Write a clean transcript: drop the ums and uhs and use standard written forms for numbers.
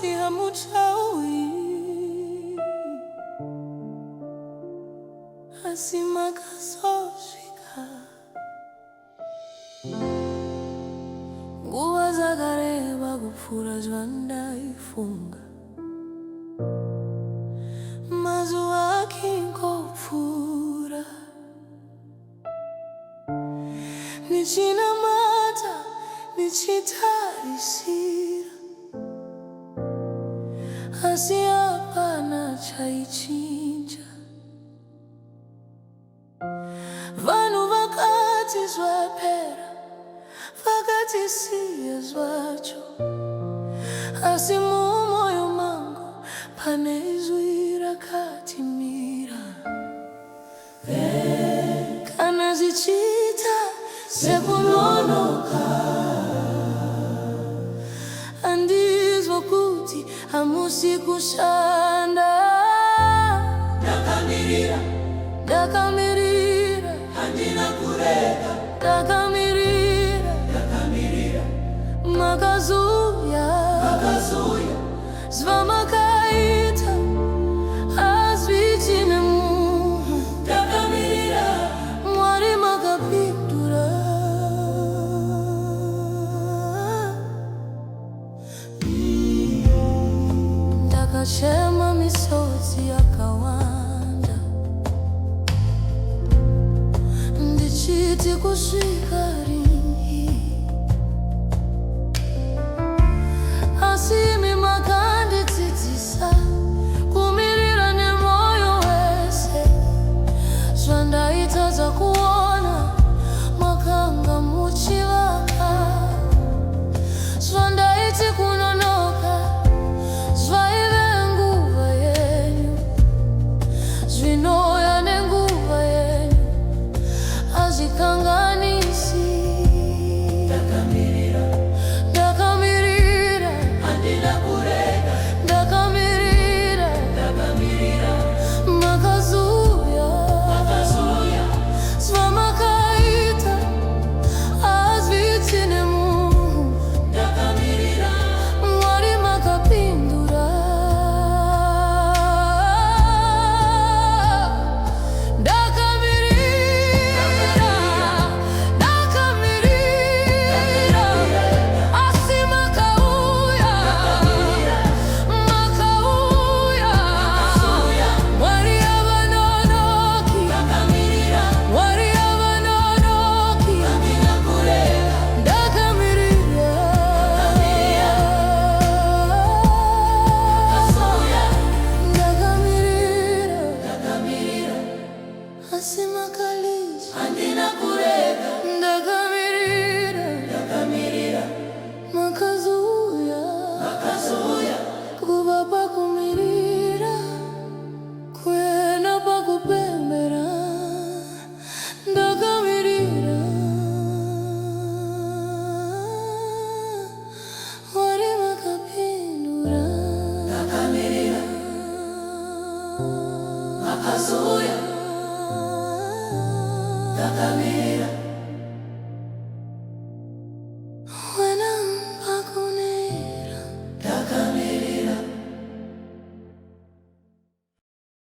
si hamuchawi asimakasoshika nguva zakareba kupfuura zvandaifunga mazuva akingopfuura nichinamata nichitarisira asi hapana chaichinja. Vanhu vakati zvapera vakatisiya zvacho asi mumwoyo mangu pane izwi rakatimira kana zvichiita sekunonoka handizvo kuti hamusi kushanda. Ndakamirira, ndakamirira, handina kurega. Ndakamirira, ndakamirira, makazuya, makazuya, zvamakaita hazvichine munhu. Ndakamirira, Mwari makapindura. Ndakachema misodzi yakawanda ndichiti kusvika ringi, asi imi makandidzidzisa kumirira nemwoyo wese. Zvandaitadza kuona makanga muchivaka, zvandaiti kunonoka zvaive nguva yenyu, zvinoya nenguva yenyu hazvikanganisi. Ndakamirira, ndakamirira, handina kurega. Ndakamirira, ndakamirira, makazuya, makazuya, zvamakaita hazvichine munhu. Ndakamirira, Mwari makapindura. Ndakamirira, ndakamirira, asi makauya, makauya, Mwari havanonoki, Mwari havanonoki, ndakamirira, ndakamirira, asi makalisha, handina kurega. Ndakamirira, ndakamirira, makazuya, makazuya, kuva pakumirira kwena pakupembera. Ndakamirira, Mwari makapindura. Ndakamirira, makazuya, ndakamirira.